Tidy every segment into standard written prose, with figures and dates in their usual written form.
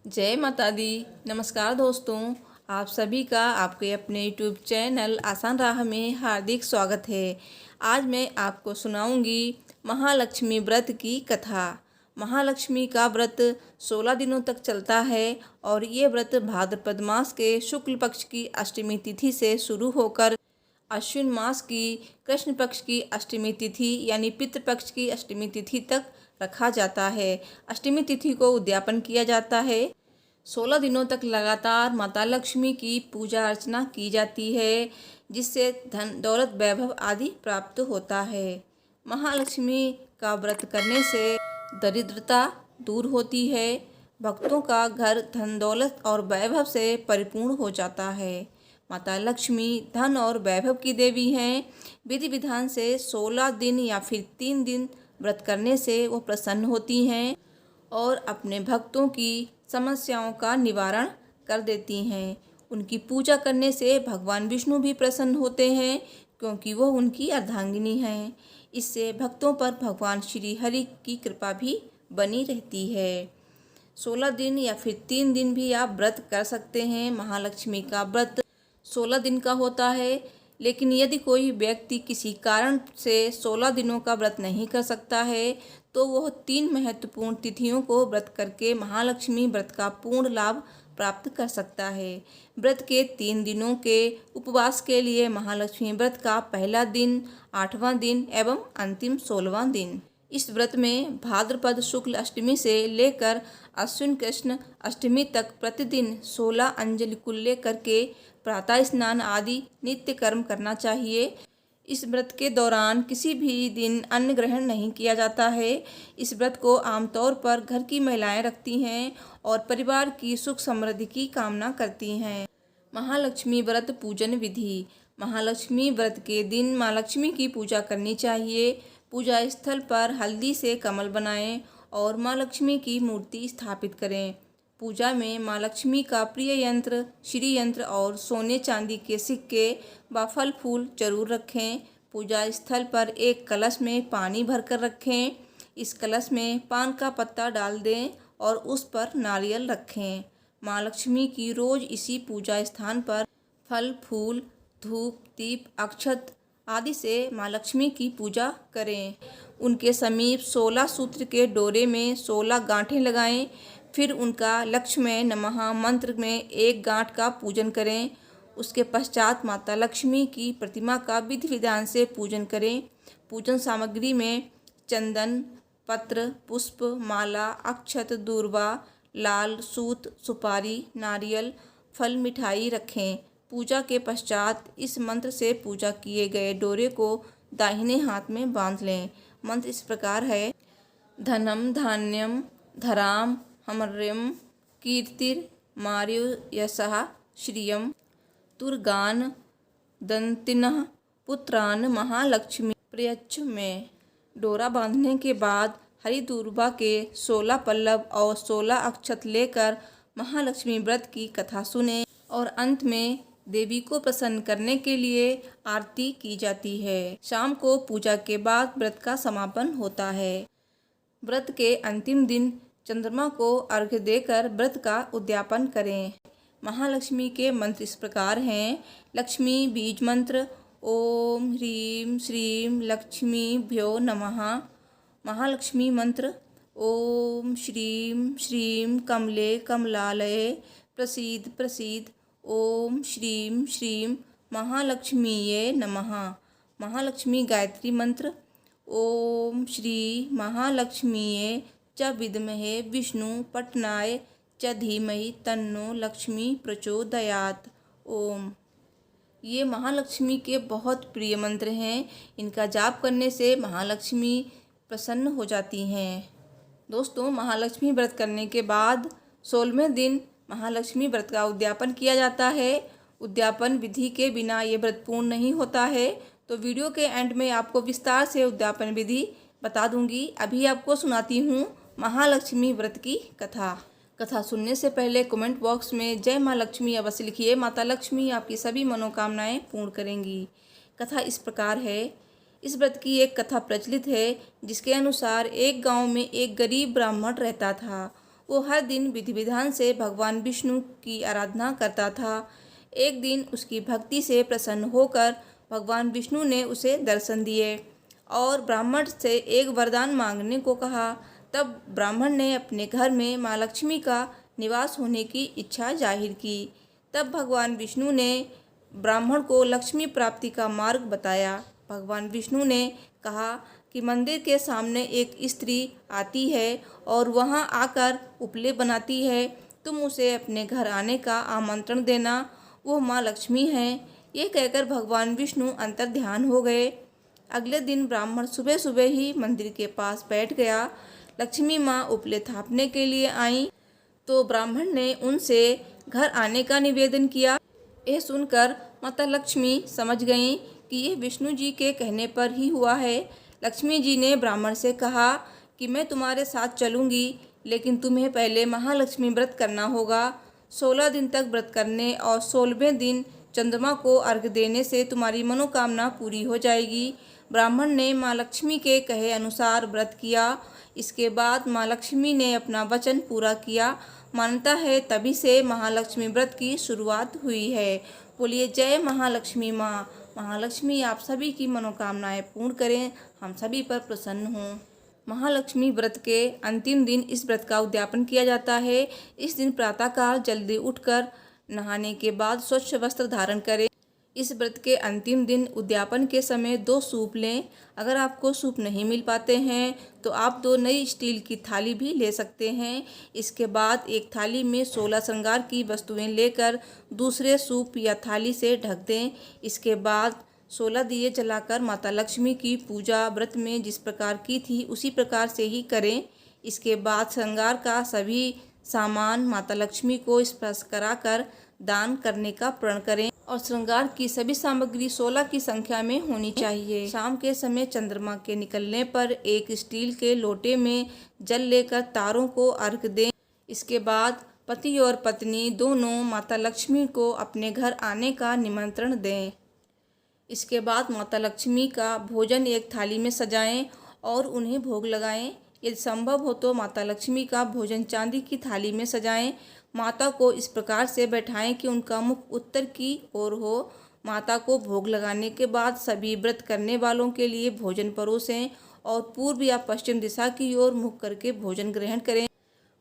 जय माता दी। नमस्कार दोस्तों, आप सभी का आपके अपने यूट्यूब चैनल आसान राह में हार्दिक स्वागत है। आज मैं आपको सुनाऊंगी महालक्ष्मी व्रत की कथा। महालक्ष्मी का व्रत 16 दिनों तक चलता है और ये व्रत भाद्रपद मास के शुक्ल पक्ष की अष्टमी तिथि से शुरू होकर अश्विन मास की कृष्ण पक्ष की अष्टमी तिथि यानी पितृपक्ष की अष्टमी तिथि तक रखा जाता है। अष्टमी तिथि को उद्यापन किया जाता है। 16 दिनों तक लगातार माता लक्ष्मी की पूजा अर्चना की जाती है, जिससे धन दौलत वैभव आदि प्राप्त होता है। महालक्ष्मी का व्रत करने से दरिद्रता दूर होती है। भक्तों का घर धन दौलत और वैभव से परिपूर्ण हो जाता है। माता लक्ष्मी धन और वैभव की देवी हैं। विधि विधान से 16 दिन या फिर 3 दिन व्रत करने से वो प्रसन्न होती हैं और अपने भक्तों की समस्याओं का निवारण कर देती हैं। उनकी पूजा करने से भगवान विष्णु भी प्रसन्न होते हैं, क्योंकि वो उनकी अर्धांगिनी हैं। इससे भक्तों पर भगवान श्री हरि की कृपा भी बनी रहती है। 16 दिन या फिर 3 दिन भी आप व्रत कर सकते हैं। महालक्ष्मी का व्रत 16 दिन का होता है, लेकिन यदि कोई व्यक्ति किसी कारण से 16 दिनों का व्रत नहीं कर सकता है तो वह 3 महत्वपूर्ण तिथियों को व्रत करके महालक्ष्मी व्रत का पूर्ण लाभ प्राप्त कर सकता है। व्रत के 3 दिनों के उपवास के लिए महालक्ष्मी व्रत का पहला दिन, 8वां दिन एवं अंतिम 16वां दिन। इस व्रत में भाद्रपद शुक्ल अष्टमी से लेकर अश्विन कृष्ण अष्टमी तक प्रतिदिन 16 अंजलि कुल्ले करके प्रातः स्नान आदि नित्य कर्म करना चाहिए। इस व्रत के दौरान किसी भी दिन अन्न ग्रहण नहीं किया जाता है। इस व्रत को आमतौर पर घर की महिलाएं रखती हैं और परिवार की सुख समृद्धि की कामना करती हैं। महालक्ष्मी व्रत पूजन विधि। महालक्ष्मी व्रत के दिन माँ लक्ष्मी की पूजा करनी चाहिए। पूजा स्थल पर हल्दी से कमल बनाएं और माँ लक्ष्मी की मूर्ति स्थापित करें। पूजा में माँ लक्ष्मी का प्रिय यंत्र, श्री यंत्र और सोने चांदी के सिक्के व फल फूल जरूर रखें। पूजा स्थल पर एक कलश में पानी भरकर रखें। इस कलश में पान का पत्ता डाल दें और उस पर नारियल रखें। माँ लक्ष्मी की रोज इसी पूजा स्थान पर फल फूल, धूप, दीप, अक्षत आदि से माँ लक्ष्मी की पूजा करें। उनके समीप 16 सूत्र के डोरे में 16 गांठें लगाएं। फिर उनका लक्ष्मी नमः मंत्र में एक गांठ का पूजन करें। उसके पश्चात माता लक्ष्मी की प्रतिमा का विधि विधान से पूजन करें। पूजन सामग्री में चंदन, पत्र, पुष्प, माला, अक्षत, दूर्वा, लाल सूत, सुपारी, नारियल, फल, मिठाई रखें। पूजा के पश्चात इस मंत्र से पूजा किए गए डोरे को दाहिने हाथ में बांध लें। मंत्र इस प्रकार है: धनम धान्यम धराम हमर्यम कीर्तिर मार्यो यशः श्रियम तुर्गान दंतिनः पुत्रान महालक्ष्मी प्रयच्छ में। डोरा बांधने के बाद हरी दूर्वा के 16 पल्लव और 16 अक्षत लेकर महालक्ष्मी व्रत की कथा सुने और अंत में देवी को प्रसन्न करने के लिए आरती की जाती है। शाम को पूजा के बाद व्रत का समापन होता है। व्रत के अंतिम दिन चंद्रमा को अर्घ्य देकर व्रत का उद्यापन करें। महालक्ष्मी के मंत्र इस प्रकार हैं: लक्ष्मी बीज मंत्र, ओम ह्रीं श्रीं लक्ष्मीभ्यो नमः। महालक्ष्मी मंत्र, ओम श्रीं श्रीं कमले कमलालये प्रसीद प्रसीद। ओम श्रीं श्रीं महालक्ष्मीये नमः। महालक्ष्मी गायत्री मंत्र, ओम श्री महालक्ष्मीये च विद्महे विष्णु पट्नाय च धीमहि तन्नो लक्ष्मी प्रचोदयात्। ओम। ये महालक्ष्मी के बहुत प्रिय मंत्र हैं। इनका जाप करने से महालक्ष्मी प्रसन्न हो जाती हैं। दोस्तों, महालक्ष्मी व्रत करने के बाद 16वें दिन महालक्ष्मी व्रत का उद्यापन किया जाता है। उद्यापन विधि के बिना ये व्रत पूर्ण नहीं होता है, तो वीडियो के एंड में आपको विस्तार से उद्यापन विधि बता दूंगी। अभी आपको सुनाती हूँ महालक्ष्मी व्रत की कथा। कथा सुनने से पहले कमेंट बॉक्स में जय माँ लक्ष्मी अवश्य लिखिए। माता लक्ष्मी आपकी सभी मनोकामनाएं पूर्ण करेंगी। कथा इस प्रकार है। इस व्रत की एक कथा प्रचलित है, जिसके अनुसार एक गांव में एक गरीब ब्राह्मण रहता था। वो हर दिन विधि विधान से भगवान विष्णु की आराधना करता था। एक दिन उसकी भक्ति से प्रसन्न होकर भगवान विष्णु ने उसे दर्शन दिए और ब्राह्मण से एक वरदान मांगने को कहा। तब ब्राह्मण ने अपने घर में माँ लक्ष्मी का निवास होने की इच्छा जाहिर की। तब भगवान विष्णु ने ब्राह्मण को लक्ष्मी प्राप्ति का मार्ग बताया। भगवान विष्णु ने कहा कि मंदिर के सामने एक स्त्री आती है और वहां आकर उपले बनाती है। तुम उसे अपने घर आने का आमंत्रण देना, वो माँ लक्ष्मी है। ये कहकर भगवान विष्णु अंतर ध्यान हो गए। अगले दिन ब्राह्मण सुबह सुबह ही मंदिर के पास बैठ गया। लक्ष्मी माँ उपले थापने के लिए आई तो ब्राह्मण ने उनसे घर आने का निवेदन किया। यह सुनकर माता लक्ष्मी समझ गईं कि यह विष्णु जी के कहने पर ही हुआ है। लक्ष्मी जी ने ब्राह्मण से कहा कि मैं तुम्हारे साथ चलूँगी, लेकिन तुम्हें पहले महालक्ष्मी व्रत करना होगा। 16 दिन तक व्रत करने और 16वें दिन चंद्रमा को अर्घ्य देने से तुम्हारी मनोकामना पूरी हो जाएगी। ब्राह्मण ने माँ लक्ष्मी के कहे अनुसार व्रत किया। इसके बाद माँ लक्ष्मी ने अपना वचन पूरा किया। मान्यता है तभी से महालक्ष्मी व्रत की शुरुआत हुई है। बोलिए जय महालक्ष्मी माँ। महालक्ष्मी आप सभी की मनोकामनाएं पूर्ण करें, हम सभी पर प्रसन्न हों। महालक्ष्मी व्रत के अंतिम दिन इस व्रत का उद्यापन किया जाता है। इस दिन प्रातःकाल जल्दी उठकर नहाने के बाद स्वच्छ वस्त्र धारण करें। इस व्रत के अंतिम दिन उद्यापन के समय 2 सूप लें। अगर आपको सूप नहीं मिल पाते हैं तो आप 2 नई स्टील की थाली भी ले सकते हैं। इसके बाद एक थाली में 16 श्रृंगार की वस्तुएं लेकर दूसरे सूप या थाली से ढक दें। इसके बाद 16 दिए जलाकर माता लक्ष्मी की पूजा व्रत में जिस प्रकार की थी उसी प्रकार से ही करें। इसके बाद श्रृंगार का सभी सामान माता लक्ष्मी को स्पर्श कराकर दान करने का प्रण करें और श्रृंगार की सभी सामग्री 16 की संख्या में होनी चाहिए। शाम के समय चंद्रमा के निकलने पर एक स्टील के लोटे में जल लेकर तारों को अर्घ्य दें। इसके बाद पति और पत्नी दोनों माता लक्ष्मी को अपने घर आने का निमंत्रण दें। इसके बाद माता लक्ष्मी का भोजन एक थाली में सजाएं और उन्हें भोग लगाएं। यदि संभव हो तो माता लक्ष्मी का भोजन चांदी की थाली में सजाएं। माता को इस प्रकार से बैठाएं कि उनका मुख उत्तर की ओर हो। माता को भोग लगाने के बाद सभी व्रत करने वालों के लिए भोजन परोसें और पूर्व या पश्चिम दिशा की ओर मुख करके भोजन ग्रहण करें।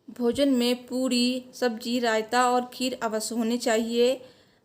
भोजन में पूरी, सब्जी, रायता और खीर अवश्य होने चाहिए।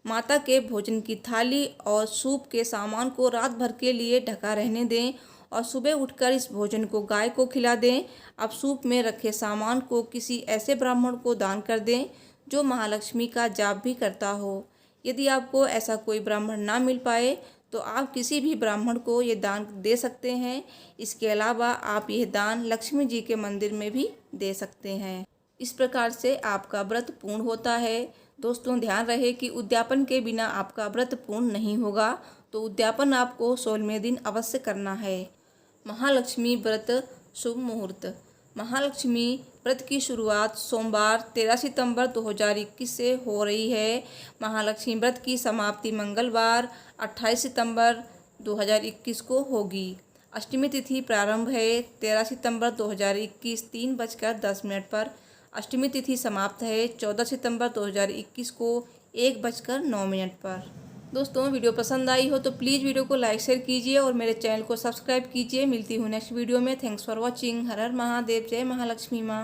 माता के भोजन की थाली और सूप के सामान को रात भर के लिए ढका रहने दें और सुबह उठकर इस भोजन को गाय को खिला दें। अब सूप में रखे सामान को किसी ऐसे ब्राह्मण को दान कर दें जो महालक्ष्मी का जाप भी करता हो। यदि आपको ऐसा कोई ब्राह्मण ना मिल पाए तो आप किसी भी ब्राह्मण को ये दान दे सकते हैं। इसके अलावा आप यह दान लक्ष्मी जी के मंदिर में भी दे सकते हैं। इस प्रकार से आपका व्रत पूर्ण होता है। दोस्तों ध्यान रहे कि उद्यापन के बिना आपका व्रत पूर्ण नहीं होगा, तो उद्यापन आपको 16वें दिन अवश्य करना है। महालक्ष्मी व्रत शुभ मुहूर्त। महालक्ष्मी व्रत की शुरुआत सोमवार 13 सितंबर 2021 से हो रही है। महालक्ष्मी व्रत की समाप्ति मंगलवार 28 सितंबर 2021 को होगी। अष्टमी तिथि प्रारंभ है 13 सितंबर 2021 3:10 पर। अष्टमी तिथि समाप्त है 14 सितंबर 2021 को 1:09 पर। दोस्तों वीडियो पसंद आई हो तो प्लीज़ वीडियो को लाइक शेयर कीजिए और मेरे चैनल को सब्सक्राइब कीजिए। मिलती हूँ नेक्स्ट वीडियो में। Thanks for watching. हर हर महादेव। जय महालक्ष्मी माँ।